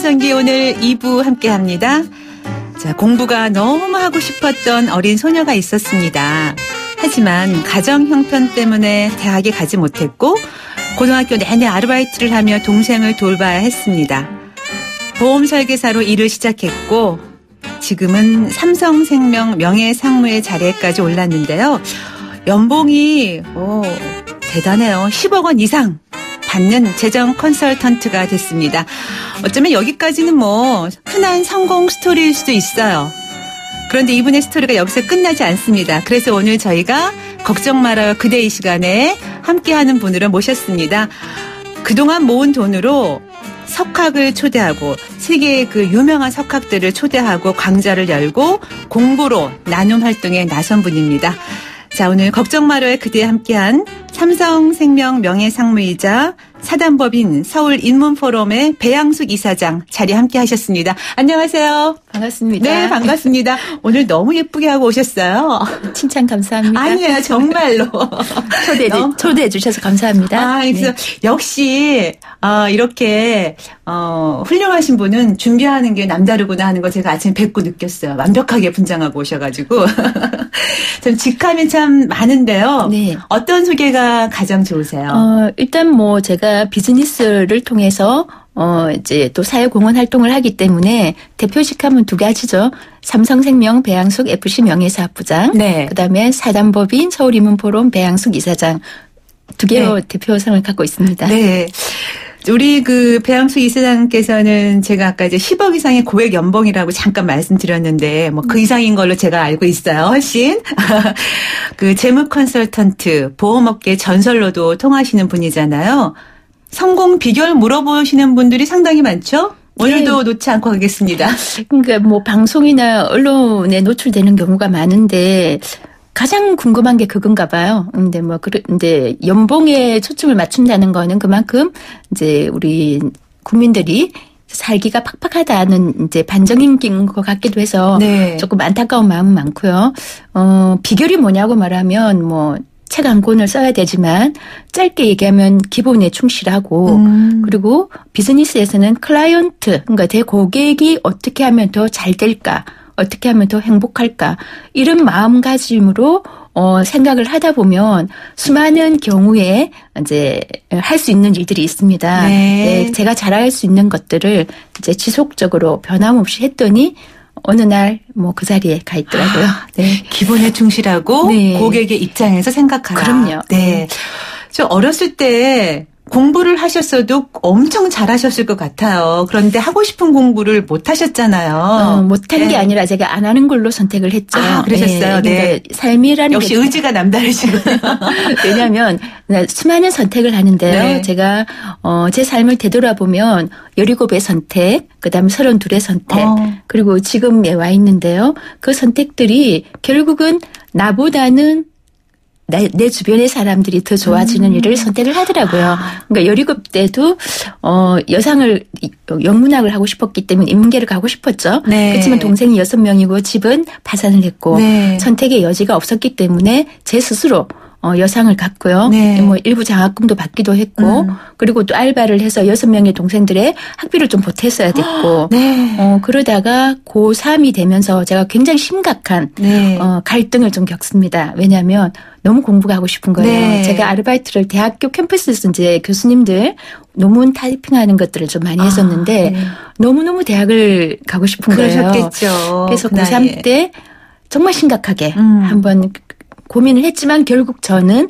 전기 오늘 2부 함께합니다. 자, 공부가 너무 하고 싶었던 어린 소녀가 있었습니다. 하지만 가정 형편 때문에 대학에 가지 못했고 고등학교 내내 아르바이트를 하며 동생을 돌봐야 했습니다. 보험 설계사로 일을 시작했고 지금은 삼성생명 명예상무의 자리에까지 올랐는데요. 연봉이 대단해요. 10억 원 이상 받는 재정 컨설턴트가 됐습니다. 어쩌면 여기까지는 뭐 흔한 성공 스토리일 수도 있어요. 그런데 이분의 스토리가 여기서 끝나지 않습니다. 그래서 오늘 저희가 걱정 말아요 그대 이 시간에 함께하는 분으로 모셨습니다. 그동안 모은 돈으로 석학을 초대하고 세계의 그 유명한 석학들을 초대하고 강좌를 열고 공부로 나눔 활동에 나선 분입니다. 자, 오늘 걱정 말아요 그대에 함께한 삼성생명 명예상무이자 사단법인 서울인문포럼의 배양숙 이사장 자리 함께 하셨습니다. 안녕하세요. 반갑습니다. 네, 반갑습니다. 오늘 너무 예쁘게 하고 오셨어요. 칭찬 감사합니다. 아니에요, 정말로. 초대해 주셔서 감사합니다. 그래서 네. 역시 이렇게 훌륭하신 분은 준비하는 게 남다르구나 하는 거 제가 아침에 뵙고 느꼈어요. 완벽하게 분장하고 오셔가지고. 좀 직함이 참 많은데요. 네. 어떤 소개가 가장 좋으세요? 일단 뭐 제가 비즈니스를 통해서 이제 또 사회공헌 활동을 하기 때문에 대표직 하면 두 가지죠. 삼성생명 배양숙 FC 명예사업부장. 네. 그다음에 사단법인 서울인문포럼 배양숙 이사장. 두 개로 네. 대표성을 갖고 있습니다. 네. 우리 그 배양숙 이사장께서는 제가 아까 이제 10억 이상의 고액 연봉이라고 잠깐 말씀드렸는데 뭐 그 이상인 걸로 제가 알고 있어요. 훨씬. 그 재무 컨설턴트, 보험업계 전설로도 통하시는 분이잖아요. 성공 비결 물어보시는 분들이 상당히 많죠? 오늘도 네. 놓지 않고 가겠습니다. 그러니까 뭐 방송이나 언론에 노출되는 경우가 많은데 가장 궁금한 게 그건가 봐요. 근데 근데 연봉에 초점을 맞춘다는 거는 그만큼 이제 우리 국민들이 살기가 팍팍하다는 이제 반정인 것 같기도 해서 네. 조금 안타까운 마음은 많고요. 비결이 뭐냐고 말하면 뭐 책 한 권을 써야 되지만 짧게 얘기하면 기본에 충실하고 그리고 비즈니스에서는 클라이언트 그러니까 대고객이 어떻게 하면 더 잘 될까 어떻게 하면 더 행복할까 이런 마음가짐으로 생각을 하다 보면 수많은 경우에 이제 할 수 있는 일들이 있습니다. 네. 네, 제가 잘할 수 있는 것들을 이제 지속적으로 변함없이 했더니 어느 날 뭐 그 자리에 가 있더라고요. 네. 기본에 충실하고 네. 고객의 입장에서 생각하라. 그럼요. 네. 저 어렸을 때 공부를 하셨어도 엄청 잘하셨을 것 같아요. 그런데 하고 싶은 공부를 못 하셨잖아요. 못한 네. 게 아니라 제가 안 하는 걸로 선택을 했죠. 그러셨어요. 네. 그러니까 삶이라는 역시 게 의지가 남다르시군요. 왜냐하면 수많은 선택을 하는데요. 네. 제가 제 삶을 되돌아보면 17의 선택, 그다음에 32의 선택, 그리고 지금에 와 있는데요. 그 선택들이 결국은 나보다는 내 주변의 사람들이 더 좋아지는 일을 선택을 하더라고요. 그러니까 17대도 여상을 영문학을 하고 싶었기 때문에 인문계를 가고 싶었죠. 네. 그렇지만 동생이 6명이고 집은 파산을 했고 네. 선택의 여지가 없었기 때문에 제 스스로 여상을 갔고요. 네. 뭐 일부 장학금도 받기도 했고 그리고 또 알바를 해서 6명의 동생들의 학비를 좀 보탰어야 됐고 네. 그러다가 고3이 되면서 제가 굉장히 심각한 네. 갈등을 좀 겪습니다. 왜냐하면 너무 공부가 하고 싶은 거예요. 네. 제가 아르바이트를 대학교 캠퍼스에서 이제 교수님들 논문 타이핑하는 것들을 좀 많이 했었는데 네. 너무너무 대학을 가고 싶은 거예요. 그러셨겠죠. 그래서 그 고3 때 정말 심각하게 한번 고민을 했지만 결국 저는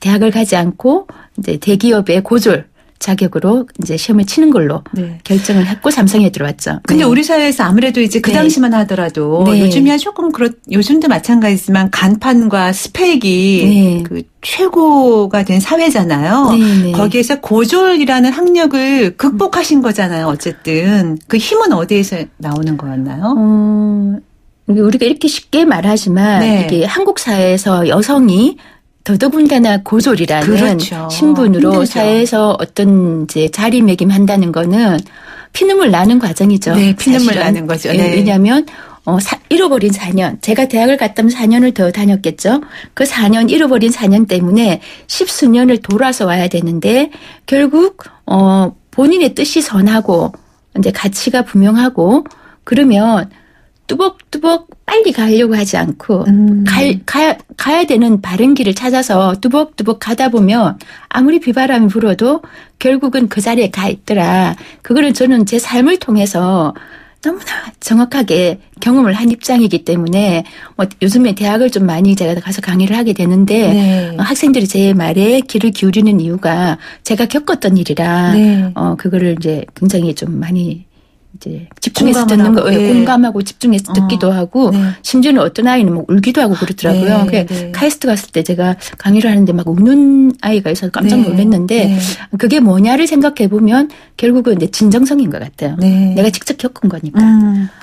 대학을 가지 않고 이제 대기업의 고졸 자격으로 이제 시험을 치는 걸로 네. 결정을 했고 삼성에 들어왔죠. 근데 네. 우리 사회에서 아무래도 이제 그 네. 당시만 하더라도 네. 요즘이야 조금 요즘도 마찬가지지만 간판과 스펙이 네. 그 최고가 된 사회잖아요. 네, 네. 거기에서 고졸이라는 학력을 극복하신 거잖아요. 어쨌든 그 힘은 어디에서 나오는 거였나요? 우리가 이렇게 쉽게 말하지만 네. 이게 한국 사회에서 여성이 더더군다나 고졸이라는 그렇죠. 신분으로 힘들죠. 사회에서 어떤 이제 자리매김한다는 거는 피눈물 나는 과정이죠. 네, 피눈물 사실은. 나는 거죠. 네. 네. 왜냐하면 잃어버린 4년. 제가 대학을 갔다면 4년을 더 다녔겠죠. 그 4년 잃어버린 4년 때문에 10수년을 돌아서 와야 되는데 결국 본인의 뜻이 선하고 이제 가치가 분명하고 그러면 뚜벅뚜벅 빨리 가려고 하지 않고 가야 되는 바른 길을 찾아서 뚜벅뚜벅 가다 보면 아무리 비바람이 불어도 결국은 그 자리에 가 있더라. 그거를 저는 제 삶을 통해서 너무나 정확하게 경험을 한 입장이기 때문에 뭐 요즘에 대학을 좀 많이 제가 가서 강의를 하게 되는데 네. 학생들이 제 말에 귀를 기울이는 이유가 제가 겪었던 일이라 네. 그거를 이제 굉장히 좀 많이 이제 집중해서 공감을 듣는 거, 하고, 예. 공감하고 집중해서 듣기도 하고, 네. 심지어는 어떤 아이는 막 울기도 하고 그러더라고요. 네, 네. 카이스트 갔을 때 제가 강의를 하는데 막 우는 아이가 있어서 깜짝 네. 놀랐는데, 네. 그게 뭐냐를 생각해 보면 결국은 이제 진정성인 것 같아요. 네. 내가 직접 겪은 거니까.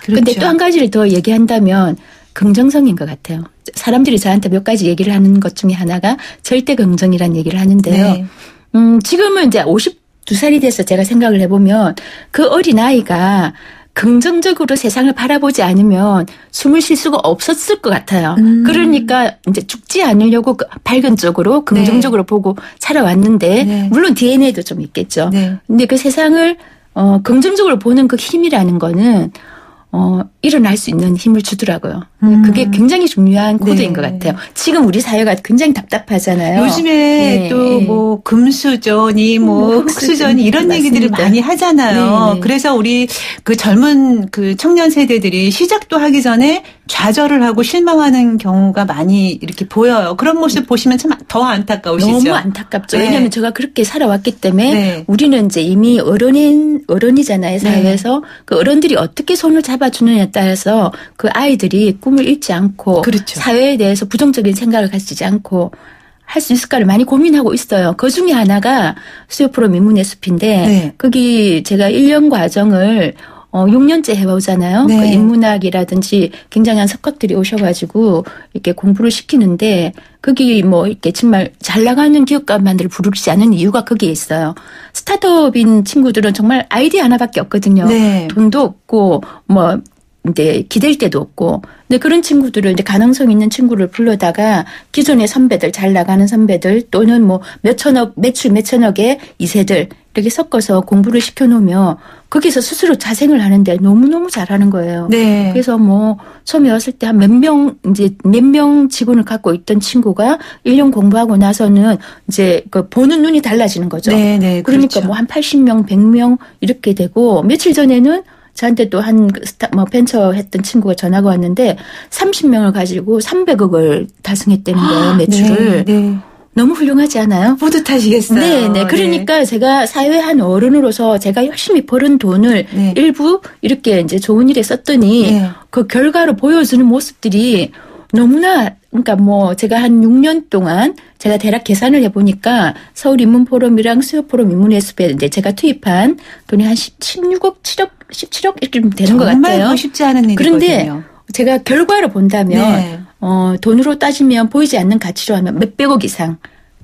그렇죠. 근데 또 한 가지를 더 얘기한다면 긍정성인 것 같아요. 사람들이 저한테 몇 가지 얘기를 하는 것 중에 하나가 절대 긍정이라는 얘기를 하는데요. 네. 지금은 이제 52살이 돼서 제가 생각을 해보면 그 어린아이가 긍정적으로 세상을 바라보지 않으면 숨을 쉴 수가 없었을 것 같아요. 그러니까 이제 죽지 않으려고 밝은 쪽으로 긍정적으로 네. 보고 살아왔는데 네. 물론 DNA도 좀 있겠죠. 네. 근데 그 세상을 긍정적으로 보는 그 힘이라는 거는 일어날 수 있는 힘을 주더라고요. 그게 굉장히 중요한 코드인 네. 것 같아요. 지금 우리 사회가 굉장히 답답하잖아요. 요즘에 네. 또 뭐 금수저니 뭐 흑수저니 이런 맞습니다. 얘기들을 많이 하잖아요. 네. 그래서 우리 그 젊은 그 청년 세대들이 시작도 하기 전에 좌절을 하고 실망하는 경우가 많이 이렇게 보여요. 그런 모습 보시면 참 더 안타까우시죠. 너무 안타깝죠. 네. 왜냐하면 제가 그렇게 살아왔기 때문에 네. 우리는 이제 이미 어른이잖아요, 사회에서. 그 어른들이 어떻게 손을 잡아주느냐에 따라서 그 아이들이 꿈을 잃지 않고 그렇죠. 사회에 대해서 부정적인 생각을 가지지 않고 할 수 있을까를 많이 고민하고 있어요. 그 중에 하나가 수요 프로그램 인문의 숲인데 네. 거기 제가 1년 과정을 6년째 해오잖아요. 네. 그 인문학이라든지 굉장한 석학들이 오셔가지고 이렇게 공부를 시키는데 거기 뭐 이렇게 정말 잘 나가는 기업가만들 부르지 않은 이유가 거기에 있어요. 스타트업인 친구들은 정말 아이디어 하나밖에 없거든요. 네. 돈도 없고 뭐 이제 기댈 데도 없고. 근데 그런 친구들을 이제 가능성 있는 친구를 불러다가 기존의 선배들, 잘 나가는 선배들 또는 뭐 매출 몇천억의 2세들 이렇게 섞어서 공부를 시켜놓으면 거기서 스스로 자생을 하는데 너무너무 잘하는 거예요. 네. 그래서 뭐 처음에 왔을 때 한 몇 명 직원을 갖고 있던 친구가 1년 공부하고 나서는 이제 그 보는 눈이 달라지는 거죠. 네, 네. 그러니까 그렇죠. 뭐 한 80명, 100명 이렇게 되고 며칠 전에는 저한테 또 한 벤처 했던 친구가 전화가 왔는데 30명을 가지고 300억을 달성했다는 거예요, 매출을. 네, 네. 너무 훌륭하지 않아요? 뿌듯하시겠어요. 네, 네. 그러니까 제가 사회 한 어른으로서 제가 열심히 벌은 돈을 네. 일부 이렇게 이제 좋은 일에 썼더니 네. 그 결과로 보여주는 모습들이 너무나 그러니까 뭐 제가 한 6년 동안 제가 대략 계산을 해보니까 서울인문포럼이랑 수요포럼 인문예술에 이제 제가 투입한 돈이 한 16억, 7억, 17억 이렇게 되는 것 같아요. 정말 쉽지 않은 일이거든요. 그런데 제가 결과를 본다면 네. 돈으로 따지면 보이지 않는 가치로 하면 몇백억 이상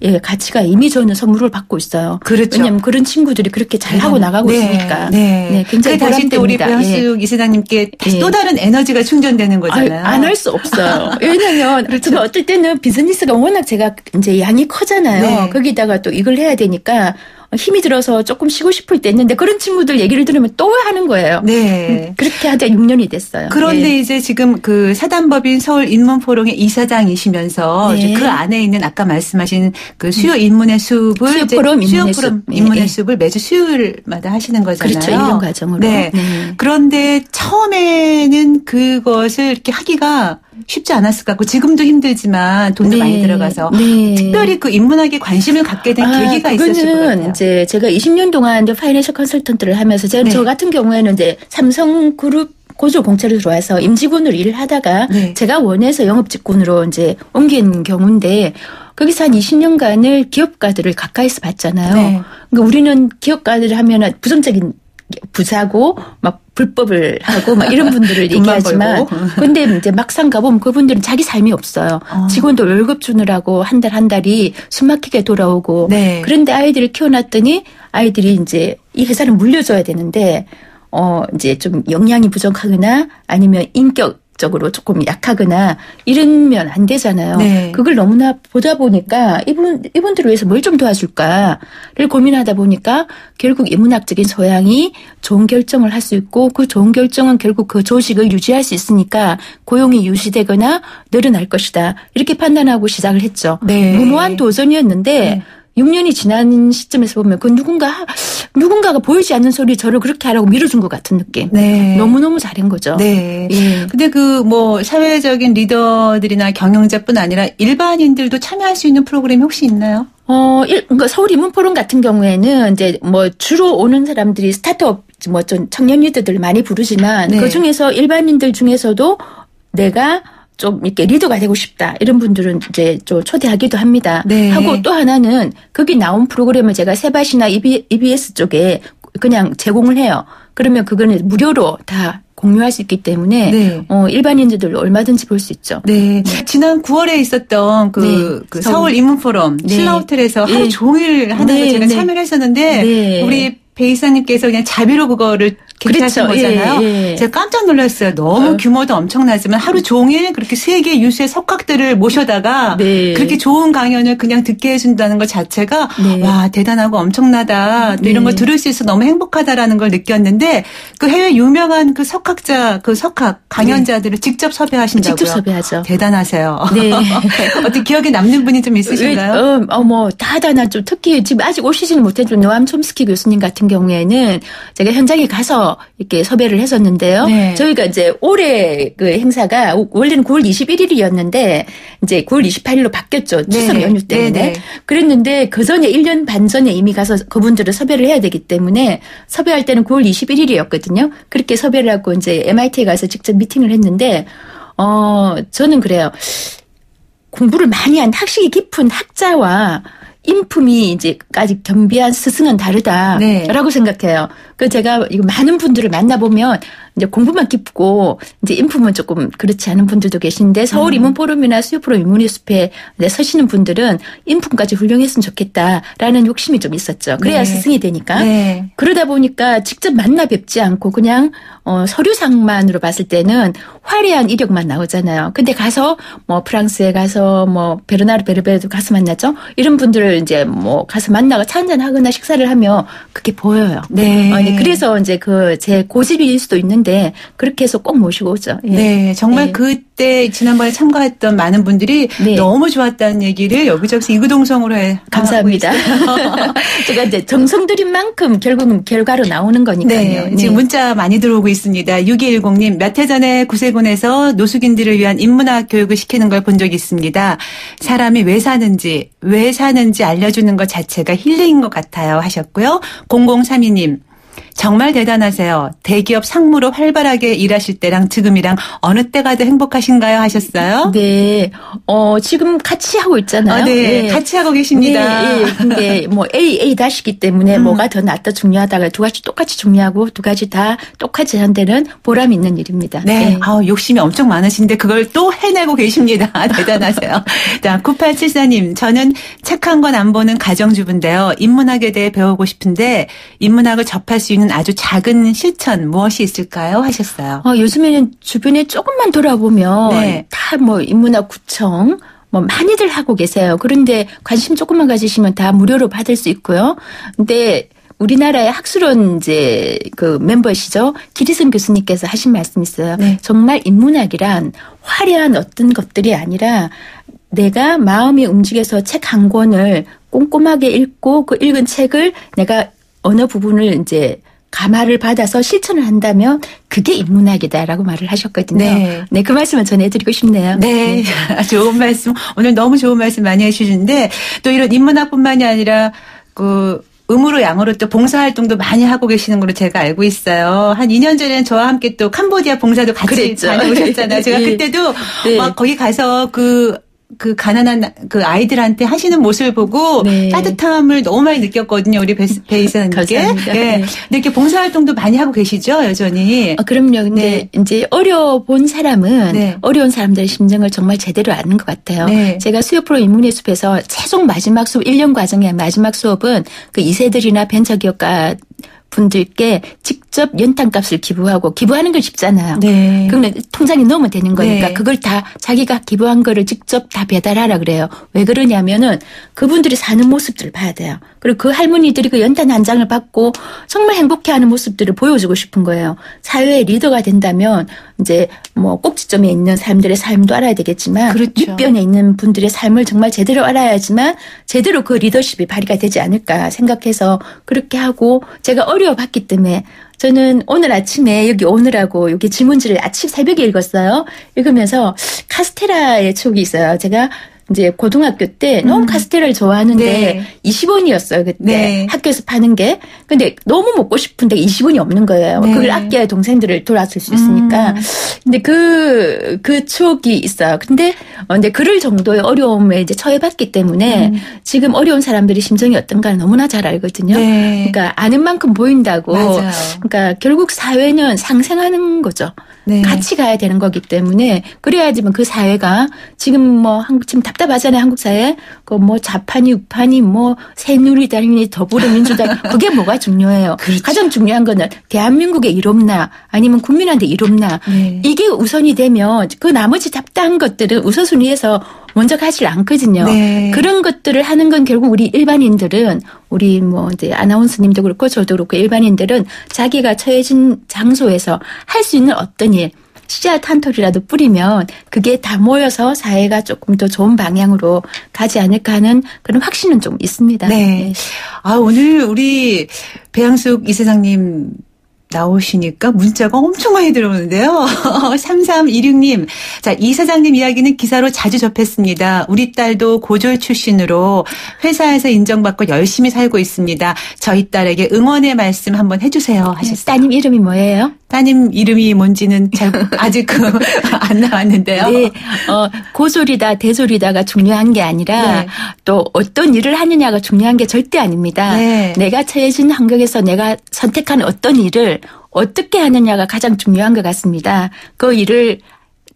예, 가치가 이미 저는 선물을 받고 있어요. 그렇죠. 왜냐하면 그런 친구들이 그렇게 잘하고 나가고 네, 있으니까. 네. 굉장히 다시 또 우리 보람됩니다. 배현숙 이사장님께 다시 예. 또 다른 에너지가 충전되는 거잖아요. 안 할 수 없어요. 왜냐면 그렇죠. 어떨 때는 비즈니스가 워낙 제가 이제 양이 커잖아요. 네. 거기다가 또 이걸 해야 되니까 힘이 들어서 조금 쉬고 싶을 때 있는데 그런 친구들 얘기를 들으면 또 하는 거예요. 네. 그렇게 하다 6년이 됐어요. 그런데 네. 이제 지금 그 사단법인 서울인문포럼의 이사장이시면서 네. 이제 그 안에 있는 아까 말씀하신 그 수요 인문의 숲을 수요포럼 인문의 숲. 인문의 네. 숲을 매주 수요일마다 하시는 거잖아요. 그렇죠. 1년 과정으로. 네. 네. 그런데 처음에는 그것을 이렇게 하기가 쉽지 않았을 것 같고 지금도 힘들지만 돈도 네. 많이 들어가서 네. 특별히 그 인문학에 관심을 갖게 된 계기가 있었을 것 그거는 같아요. 이제 제가 20년 동안 이제 파이낸셜 컨설턴트를 하면서 네. 저 같은 경우에는 이제 삼성그룹 고졸 공채로 들어와서 임직원으로 일을 하다가 네. 제가 원해서 영업직군으로 이제 옮긴 경우인데 거기서 한 20년간을 기업가들을 가까이서 봤잖아요. 네. 그러니까 우리는 기업가들 하면은 부정적인 부자고 막 불법을 하고 막 이런 분들을 돈만 얘기하지만 벌고. 근데 이제 막상 가보면 그분들은 자기 삶이 없어요. 직원도 월급 주느라고 한 달이 숨막히게 돌아오고 네. 그런데 아이들을 키워놨더니 아이들이 이제 이 회사를 물려줘야 되는데 이제 좀 역량이 부족하거나 아니면 인격 적으로 조금 약하거나 이러면 안 되잖아요. 네. 그걸 너무나 보다 보니까 이분들을 위해서 뭘 좀 도와줄까를 고민하다 보니까 결국 인문학적인 소양이 좋은 결정을 할 수 있고 그 좋은 결정은 결국 그 조직을 유지할 수 있으니까 고용이 유지되거나 늘어날 것이다. 이렇게 판단하고 시작을 했죠. 네. 무모한 도전이었는데 네. 6년이 지난 시점에서 보면 그 누군가가 보이지 않는 소리 저를 그렇게 하라고 밀어준 것 같은 느낌. 네. 너무너무 잘한 거죠. 네. 예. 근데 그 뭐 사회적인 리더들이나 경영자뿐 아니라 일반인들도 참여할 수 있는 프로그램이 혹시 있나요? 그러니까 서울 인문포럼 같은 경우에는 이제 뭐 주로 오는 사람들이 스타트업 뭐 좀 청년 리더들 많이 부르지만 네. 그 중에서 일반인들 중에서도 내가 좀 이렇게 리더가 되고 싶다 이런 분들은 이제 좀 초대하기도 합니다. 네. 하고 또 하나는 거기 나온 프로그램을 제가 세바시나 EBS 쪽에 그냥 제공을 해요. 그러면 그거는 무료로 다 공유할 수 있기 때문에 네. 일반인들도 얼마든지 볼 수 있죠. 네. 지난 9월에 있었던 그 서울 인문포럼 네. 신라호텔에서 하루 네. 종일 하는 거 제가 참여를 했었는데 네. 우리 배 이사님께서 그냥 자비로 그거를 개최하신 그렇죠. 거잖아요. 예. 제가 깜짝 놀랐어요. 너무 규모도 엄청나지만 하루 종일 그렇게 세계 유수의 석학들을 모셔다가 네. 그렇게 좋은 강연을 그냥 듣게 해준다는 것 자체가 네. 와 대단하고 엄청나다. 또 이런 네. 걸 들을 수 있어 너무 행복하다라는 걸 느꼈는데 그 해외 유명한 그 석학자 그 석학 강연자들을 직접 섭외하신다고요. 직접 섭외하죠. 대단하세요. 네. 어떻게 기억에 남는 분이 좀 있으신가요? 다나 좀 특히 지금 아직 오시지는 못해도 노암 촘스키 교수님 같은 경우에는 제가 현장에 가서 이렇게 섭외를 했었는데요. 네. 저희가 이제 올해 그 행사가 원래는 9월 21일이었는데 이제 9월 28일로 바뀌었죠. 추석 네. 연휴 때문에. 네. 그랬는데 그 전에 1년 반 전에 이미 가서 그분들을 섭외를 해야 되기 때문에 섭외할 때는 9월 21일이었거든요. 그렇게 섭외를 하고 이제 MIT에 가서 직접 미팅을 했는데 저는 그래요. 공부를 많이 한 학식이 깊은 학자와 인품이 이제까지 겸비한 스승은 다르다라고 네. 생각해요. 그 제가 이거 많은 분들을 만나보면 이제 공부만 깊고 이제 인품은 조금 그렇지 않은 분들도 계신데 서울 인문포럼이나 수요포럼 인문예술회 서시는 분들은 인품까지 훌륭했으면 좋겠다라는 욕심이 좀 있었죠. 그래야 네. 스승이 되니까. 네. 그러다 보니까 직접 만나 뵙지 않고 그냥 서류상만으로 봤을 때는 화려한 이력만 나오잖아요. 근데 가서 뭐 프랑스에 가서 뭐 베르나르 베르베르도 가서 만났죠. 이런 분들을 이제 뭐 가서 만나고 차 한잔 하거나 식사를 하면 그게 보여요. 네. 그래서 이제 그 제 고집일 수도 있는데 그렇게 해서 꼭 모시고 오죠. 예. 네, 정말 네. 그때 지난번에 참가했던 많은 분들이 네. 너무 좋았다는 얘기를 여기저기서 이구동성으로 감사합니다. 제가 이제 정성 들인 만큼 결국은 결과로 나오는 거니까요. 네, 지금 문자 많이 들어오고 있습니다. 6210님, 몇 해 전에 구세군에서 노숙인들을 위한 인문학 교육을 시키는 걸 본 적이 있습니다. 사람이 왜 사는지 알려주는 것 자체가 힐링인 것 같아요 하셨고요. 0032님. 정말 대단하세요. 대기업 상무로 활발하게 일하실 때랑 지금이랑 어느 때가 더 행복하신가요 하셨어요? 네. 지금 같이 하고 있잖아요. 네. 같이 하고 계십니다. 네. 근데 뭐 A 다시기 때문에 뭐가 더 낫다 중요하다가 두 가지 똑같이 중요하고 두 가지 다 똑같이 한 데는 보람 있는 일입니다. 네. 욕심이 엄청 많으신데 그걸 또 해내고 계십니다. 대단하세요. 자, 9874님. 저는 책 한 권 안 보는 가정주부인데요. 인문학에 대해 배우고 싶은데 인문학을 접할 수 있는 아주 작은 실천 무엇이 있을까요? 하셨어요. 요즘에는 주변에 조금만 돌아보면 네. 다 뭐 인문학 구청 뭐 많이들 하고 계세요. 그런데 관심 조금만 가지시면 다 무료로 받을 수 있고요. 근데 우리나라의 학술원 이제 그 멤버시죠. 기리선 교수님께서 하신 말씀이 있어요. 네. 정말 인문학이란 화려한 어떤 것들이 아니라 내가 마음이 움직여서 책 한 권을 꼼꼼하게 읽고 그 읽은 책을 내가 어느 부분을 이제 감화를 받아서 실천을 한다면 그게 인문학이다라고 말을 하셨거든요. 네. 그 말씀을 전해드리고 싶네요. 네. 좋은 말씀. 오늘 너무 좋은 말씀 많이 해주시는데 또 이런 인문학뿐만이 아니라 그 음으로 양으로 또 봉사활동도 많이 하고 계시는 걸로 제가 알고 있어요. 한 2년 전에는 저와 함께 또 캄보디아 봉사도 같이 그랬죠. 다녀오셨잖아요. 제가 네. 그때도 네. 막 거기 가서 그 가난한 그 아이들한테 하시는 모습을 보고 네. 따뜻함을 너무 많이 느꼈거든요. 우리 배 이사님께. 감사합니다. 네. 네. 근데 이렇게 봉사활동도 많이 하고 계시죠, 여전히. 그럼요. 근데 이제 어려본 사람은 네. 어려운 사람들의 심정을 정말 제대로 아는 것 같아요. 네. 제가 수요프로 인문예술에서 최종 마지막 수업 1년 과정의 마지막 수업은 그 2세들이나 벤처기업가 분들께 직접 직접 연탄값을 기부하고 기부하는 건 쉽잖아요. 네. 그러면 통장에 넣으면 되는 거니까 네. 그걸 다 자기가 기부한 거를 직접 다 배달하라 그래요. 왜 그러냐면은 그분들이 사는 모습들을 봐야 돼요. 그리고 그 할머니들이 그 연탄 한 장을 받고 정말 행복해하는 모습들을 보여주고 싶은 거예요. 사회의 리더가 된다면 이제 뭐 꼭지점에 있는 사람들의 삶도 알아야 되겠지만 그렇죠. 밑변에 있는 분들의 삶을 정말 제대로 알아야지만 제대로 그 리더십이 발휘가 되지 않을까 생각해서 그렇게 하고 제가 어려워봤기 때문에 저는 오늘 아침에 여기 오느라고 여기 질문지를 아침 새벽에 읽었어요. 읽으면서 카스테라의 추억이 있어요. 제가 이제 고등학교 때 너무 카스테라를 좋아하는데 네. 20원이었어요. 그때 네. 학교에서 파는 게. 근데 너무 먹고 싶은데 20원이 없는 거예요. 네. 그걸 아껴야 동생들을 돌아줄 수 있으니까. 근데 그 추억이 있어요. 근데 그럴 정도의 어려움에 이제 처해봤기 때문에 지금 어려운 사람들의 심정이 어떤가 너무나 잘 알거든요. 네. 그러니까 아는 만큼 보인다고. 맞아요. 그러니까 결국 사회는 상생하는 거죠. 네. 같이 가야 되는 거기 때문에 그래야지만 그 사회가 지금 지금 답답하잖아요. 한국 사회. 그 뭐 좌판이 우판이 뭐 새누리당이 더불어민주당 그게 뭐가 중요해요. 그렇죠. 가장 중요한 거는 대한민국에 일 없나 아니면 국민한테 일 없나 네. 이게 우선이 되면 그 나머지 답답한 것들은 우선순위에서 먼저 가질 않거든요. 네. 그런 것들을 하는 건 결국 우리 일반인들은 우리 뭐 이제 아나운서님도 그렇고 저도 그렇고 일반인들은 자기가 처해진 장소에서 할 수 있는 어떤 일 씨앗 한 톨이라도 뿌리면 그게 다 모여서 사회가 조금 더 좋은 방향으로 가지 않을까 하는 그런 확신은 좀 있습니다. 네. 아, 오늘 우리 배양숙 이사장님 나오시니까 문자가 엄청 많이 들어오는데요. 3326님. 자, 이 사장님 이야기는 기사로 자주 접했습니다. 우리 딸도 고졸 출신으로 회사에서 인정받고 열심히 살고 있습니다. 저희 딸에게 응원의 말씀 한번 해주세요. 하셨어요. 따님 이름이 뭐예요? 따님 이름이 뭔지는 아직 안 나왔는데요. 네. 고졸이다, 대졸이다가 중요한 게 아니라 네. 또 어떤 일을 하느냐가 중요한 게 절대 아닙니다. 네. 내가 처해진 환경에서 내가 선택한 어떤 일을 어떻게 하느냐가 가장 중요한 것 같습니다. 그 일을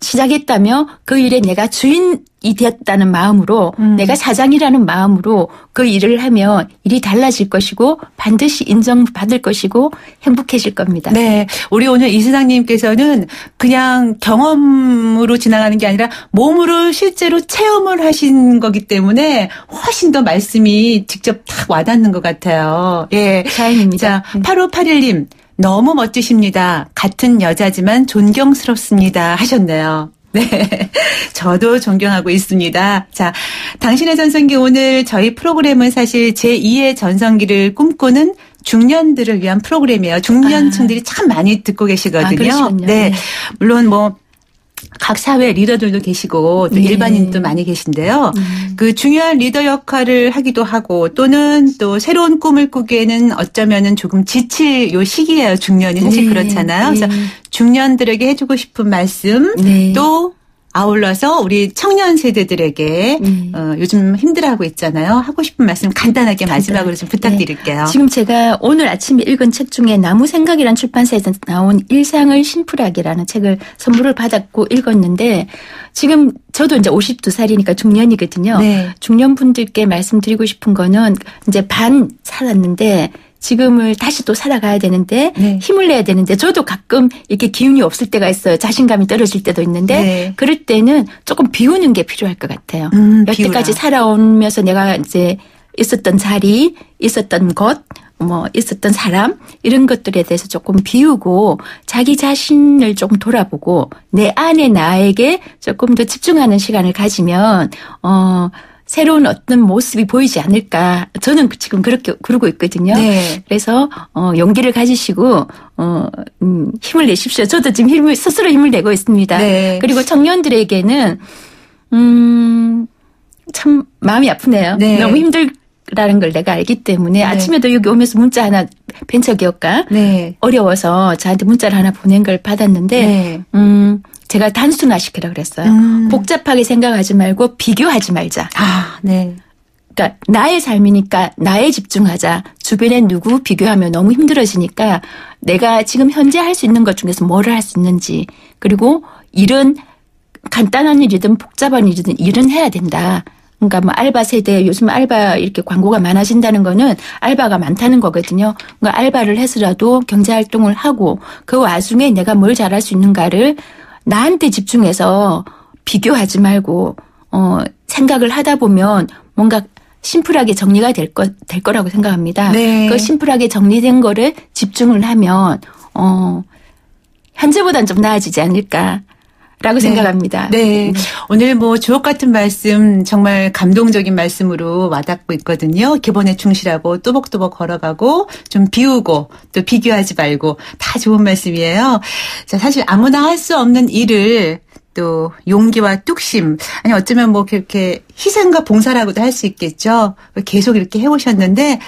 시작했다며 그 일에 내가 주인이 되었다는 마음으로 내가 사장이라는 마음으로 그 일을 하면 일이 달라질 것이고 반드시 인정받을 것이고 행복해질 겁니다. 네. 우리 오늘 이 사장님께서는 그냥 경험으로 지나가는 게 아니라 몸으로 실제로 체험을 하신 거기 때문에 훨씬 더 말씀이 직접 딱 와닿는 것 같아요. 예. 다행입니다. 자, 8581님. 너무 멋지십니다. 같은 여자지만 존경스럽습니다. 하셨네요. 네. 저도 존경하고 있습니다. 자, 당신의 전성기 오늘 저희 프로그램은 사실 제2의 전성기를 꿈꾸는 중년들을 위한 프로그램이에요. 중년층들이 참 많이 듣고 계시거든요. 그러시군요. 네. 물론 각 사회 리더들도 계시고 또 네. 일반인도 많이 계신데요. 그 중요한 리더 역할을 하기도 하고 또는 또 새로운 꿈을 꾸기에는 어쩌면은 조금 지칠 요 시기예요. 중년이 사실 네. 그렇잖아요. 네. 그래서 중년들에게 해주고 싶은 말씀 네. 또 아울러서 우리 청년 세대들에게 요즘 힘들어하고 있잖아요. 하고 싶은 말씀 간단하게 마지막으로 좀 부탁드릴게요. 네. 지금 제가 오늘 아침에 읽은 책 중에 나무 생각이라는 출판사에서 나온 일상을 심플하게라는 책을 선물을 받았고 읽었는데 지금 저도 이제 52살이니까 중년이거든요. 네. 중년분들께 말씀드리고 싶은 거는 이제 반 살았는데 지금을 다시 또 살아가야 되는데 네. 힘을 내야 되는데 저도 가끔 이렇게 기운이 없을 때가 있어요. 자신감이 떨어질 때도 있는데 네. 그럴 때는 조금 비우는 게 필요할 것 같아요. 여태까지 비우라. 살아오면서 내가 이제 있었던 자리, 있었던 것, 있었던 사람 이런 것들에 대해서 조금 비우고 자기 자신을 조금 돌아보고 내 안에 나에게 조금 더 집중하는 시간을 가지면 새로운 어떤 모습이 보이지 않을까. 저는 지금 그렇게 그러고 있거든요. 네. 그래서 용기를 가지시고 힘을 내십시오. 저도 지금 스스로 힘을 내고 있습니다. 네. 그리고 청년들에게는 참 마음이 아프네요. 네. 너무 힘들다는 걸 내가 알기 때문에 아침에도 여기 오면서 문자 하나 벤처기업가 네. 어려워서 저한테 문자를 하나 보낸 걸 받았는데 네. 제가 단순화시키라 그랬어요. 복잡하게 생각하지 말고 비교하지 말자. 아, 네. 그러니까 나의 삶이니까 나에 집중하자. 주변에 누구 비교하면 너무 힘들어지니까 내가 지금 현재 할 수 있는 것 중에서 뭐를 할 수 있는지 그리고 일은 간단한 일이든 복잡한 일이든 일은 해야 된다. 그러니까 뭐 알바 세대, 요즘 알바 이렇게 광고가 많아진다는 거는 알바가 많다는 거거든요. 그러니까 알바를 해서라도 경제활동을 하고 그 와중에 내가 뭘 잘할 수 있는가를 나한테 집중해서 비교하지 말고 생각을 하다 보면 뭔가 심플하게 정리가 될 거라고 생각합니다. 네. 그 심플하게 정리된 거를 집중을 하면 현재보단 좀 나아지지 않을까라고 생각합니다. 네. 오늘 뭐 주옥 같은 말씀 정말 감동적인 말씀으로 와닿고 있거든요. 기본에 충실하고 또박또박 걸어가고 좀 비우고 또 비교하지 말고 다 좋은 말씀이에요. 자, 사실 아무나 할 수 없는 일을 또 용기와 뚝심, 아니 어쩌면 뭐 그렇게 희생과 봉사라고도 할 수 있겠죠. 계속 이렇게 해오셨는데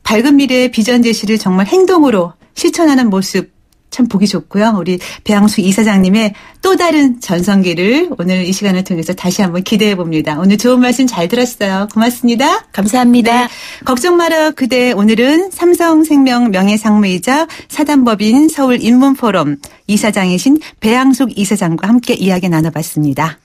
밝은 미래의 비전 제시를 정말 행동으로 실천하는 모습 참 보기 좋고요. 우리 배양숙 이사장님의 또 다른 전성기를 오늘 이 시간을 통해서 다시 한번 기대해 봅니다. 오늘 좋은 말씀 잘 들었어요. 고맙습니다. 감사합니다. 네, 걱정 마라 그대. 오늘은 삼성생명 명예상무이자 사단법인 서울인문포럼 이사장이신 배양숙 이사장과 함께 이야기 나눠봤습니다.